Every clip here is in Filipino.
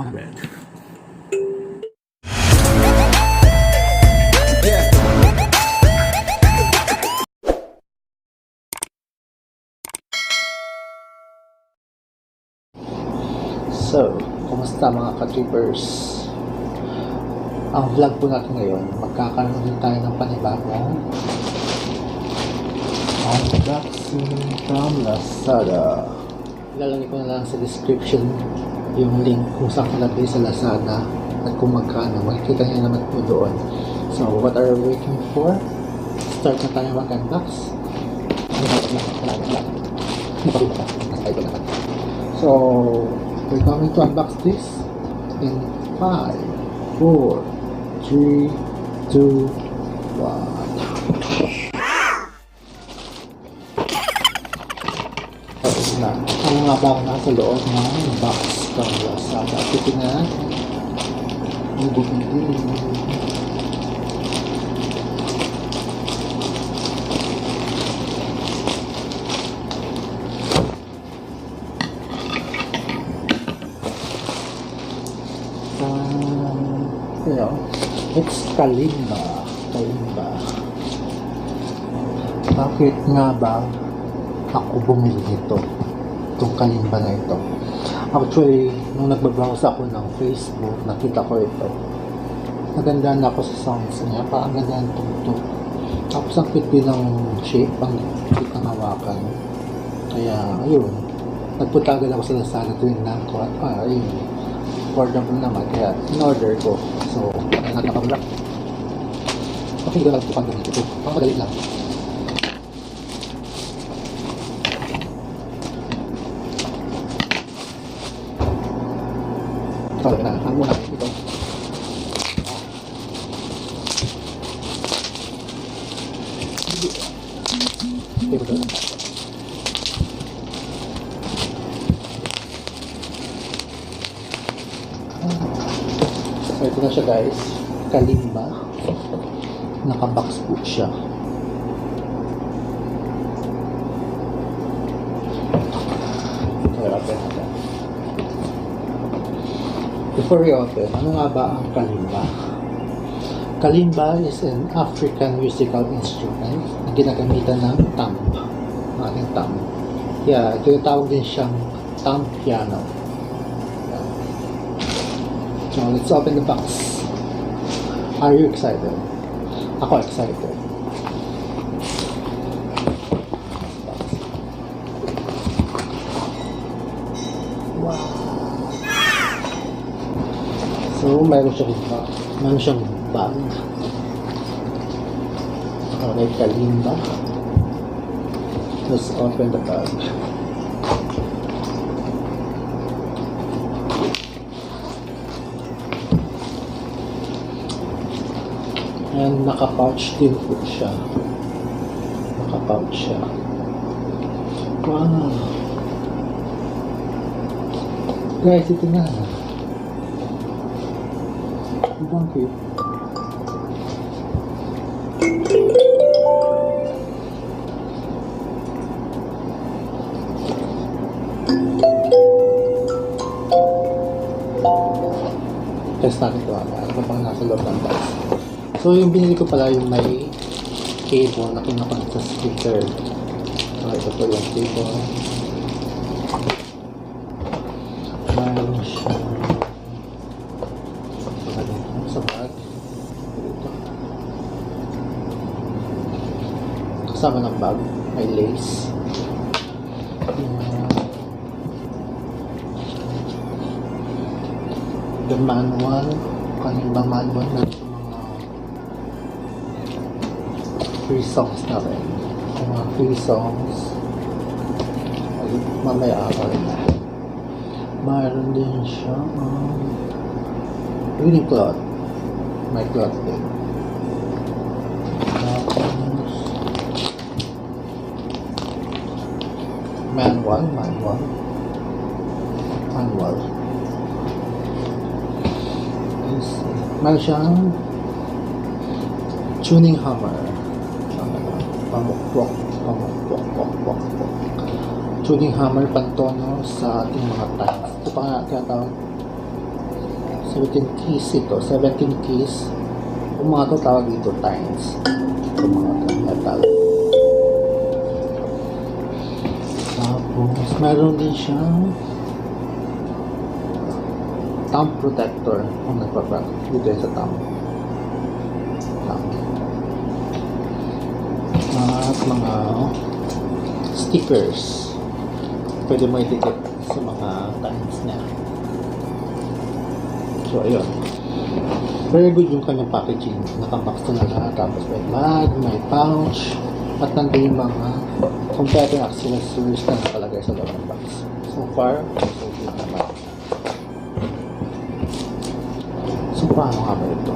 100. So, kumusta mga ka-trippers? Ang vlog po natin ngayon, magkakaroon din tayo ng panibagong unboxing from Lazada. Ilalagay ko na lang sa description yung link kung saan kalagay sa Lazada at kung magkano. Makikita niyo naman po doon. So, what are we waiting for? Start na tayo mag-unbox. So, we're going to unbox this in 5, 4, 3, 2, 1. Tapos na. Ano nga ba ang nasa loob ng box from Lazada? Titingnan. Ang bumili. It's Kalimba. Bakit nga ba ako bumili nito? Itong Kalimba na ito. Actually, nung nagbabrowse ako ng Facebook, nakita ko ito. Nagandaan ako sa sounds niya. Parang ganda ng tugtog. Tapos ang cute din ng shape. Ang cute ng hawakan. Kaya, ayun. Nagpunta agad ako sa Lazada tuwing lang ko. At ayun. Affordable naman. Kaya, in-order ko. So, nakakablock. Okay, gano'n po pang ganito. Ito, pangmadali lang. Ito na, ang muna. Ito. Ito. So, ito na siya guys. Kalimba. Nakabox po siya. Before we open, ano nga ba ang Kalimba? Kalimba is an African musical instrument na ginagamitan ng thumb. Ating thumb. Yeah, tinatawag din siyang thumb piano. Yeah. So, let's open the box. Are you excited? Ako excited. Wow. So, mayroon siyang bag. Okay, Kalimba. Let's open the bag. And naka-pouch din po siya. Naka-pouch siya. Wow! Guys, ito na. Ibang cute. Test natin ito. Ano pang nasa loob ng box. So, yung binili ko pala yung may cable na kinakonnect sa speaker. So, ito po yung cable. Mayroon siya sa bag. Dito. Kasama ng bag. May lace. The manual. Kalimba manual na free songs na rin. Yung mga free songs. Mamaya ako rin natin. Mayroon din siya. Really cloth. May cloth din. Manual. Mayroon siyang tuning hammer. Pamukpok. Tuning hammer pantono sa ating mga times. Ito pa nga tinatawag 17 keys ito. 17 keys. Kung mga ito tawag dito times. Ito mga ito metal. Tapos meron din siyang thumb protector kung nagpa-practice dito sa thumb. At mga stickers. Pwede mo itikit sa mga times niya. So, ayun. Very good yung kanyang packaging. Nakabox na lahat. Tapos may bag, may pouch, at nandun yung mga complete accessories na nakalagay sa loob ng box. So far, so good naman. So, paano nga ba ito?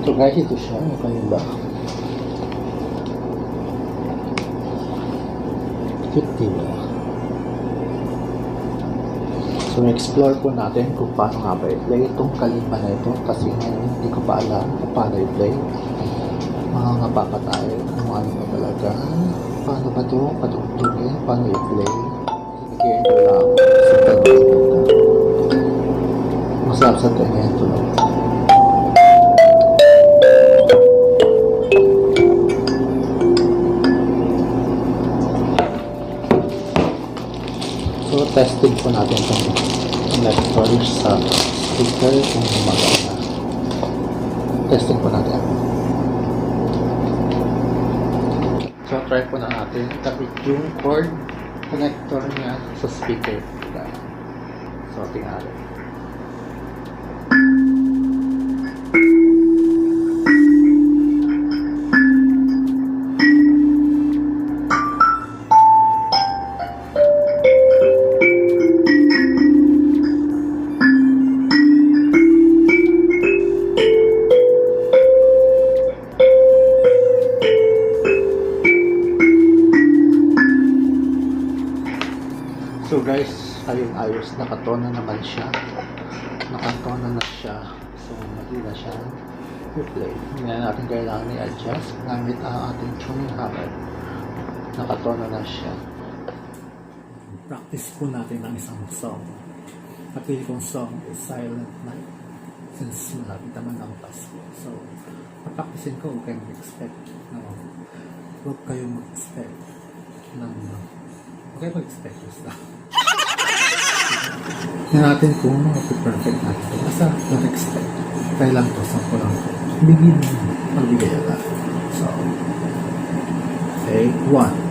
So guys, ito siya, yung Kalimba. Cute, diba? So explore po natin kung paano nga ba i-play itong Kalimba na ito kasi ngayon hindi ko pa alam kung paano i-play. Mga pa tayo kung ano ba talaga, paano ba ito patugtugin, paano i-play. Nag-i-enjoy lang ako sa talaga. Masarap sa tingin ito lang. So, testing po natin itong connector sa speaker kung gumagana. Testing po natin. So, try po na natin tapos yung cord connector niya sa speaker. So, tingnan natin. So guys, ayos, nakatona naman siya. Nakatona na siya. So mali na siya replay. Hindi na natin kailangan i-adjust gamit ang ating tuning hammer. Nakatona na siya. Practice po natin ang isang song. Napili kong song is Silent Night since malapit naman ang Pasko. So, practicein ko, huwag kayong mag-expect. Huwag kayong mag-expect ng okay, mag-expect basta. Yan natin kung perfect natin. Basta mag-expect. Kaya lang to, sample lang to. Bigyan mo. Magbigay agad. So, okay, 1.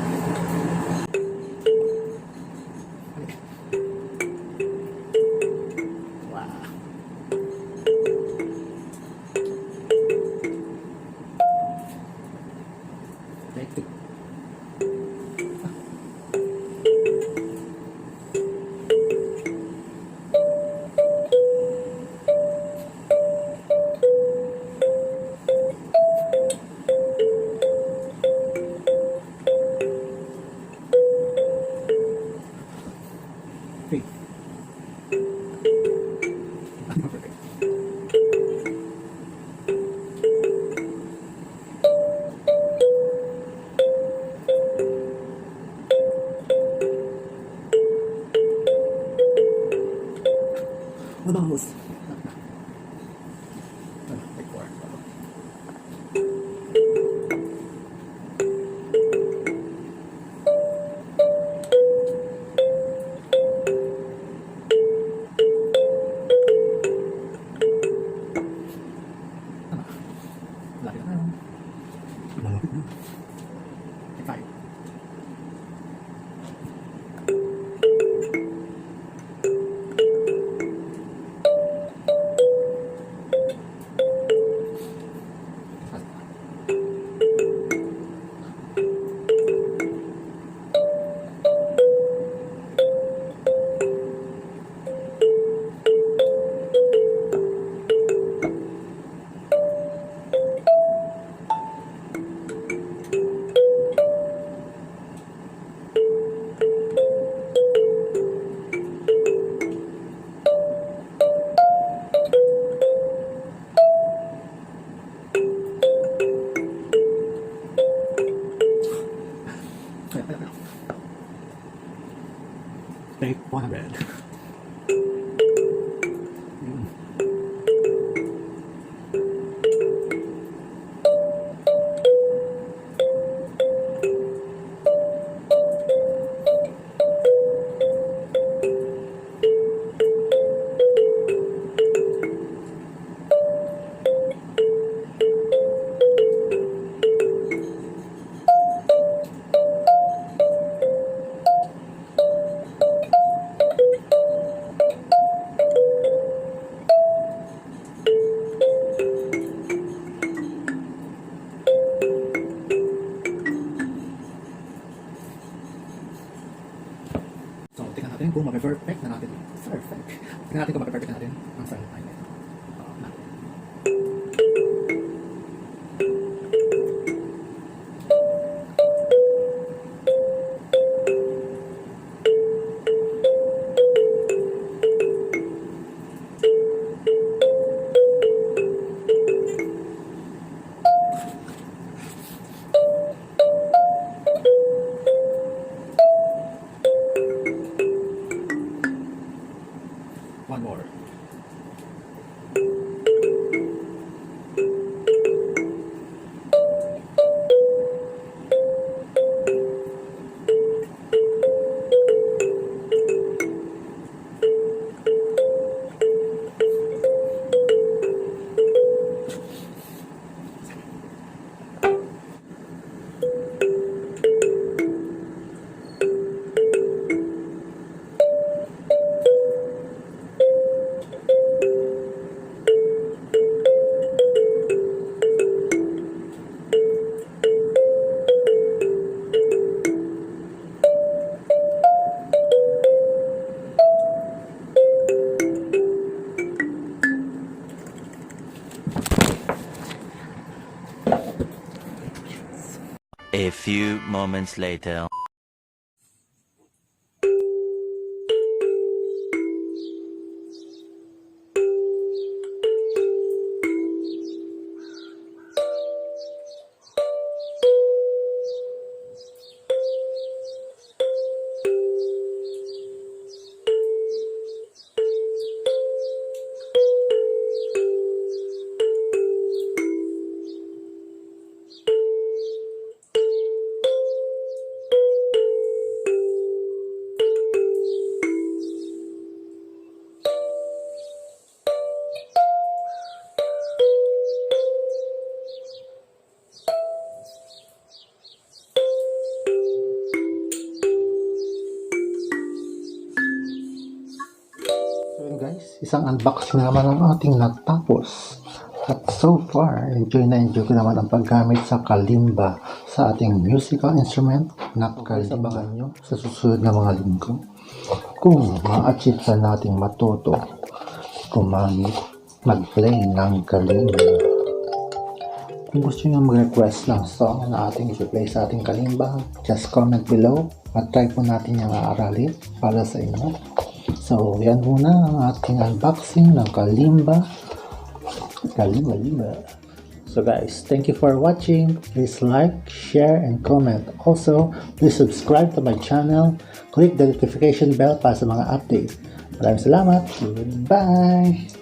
Mabangus. Record. Lagi na. Malapit na. Five. Take 100. So, tingnan natin kung mag-perfect na natin. Perfect. Tingnan natin kung mag-perfect na natin ang silent time nito. One more. A few moments later. Guys, isang unboxing naman ang ating natapos. At so far, enjoy ko naman ang paggamit sa Kalimba sa ating musical instrument na Kalimba nyo sa susunod na mga linggo. Kung ma-achieve sa nating matuto gumamit, mag-play ng Kalimba. Kung gusto nyo mag-request ng song na ating i-play sa ating Kalimba, just comment below at try po natin yung aaralin para sa inyo. So, yan muna ang ating unboxing ng Kalimba. Kalimba. So guys, thank you for watching. Please like, share, and comment. Also, please subscribe to my channel. Click the notification bell para sa mga updates. Maraming salamat. Goodbye!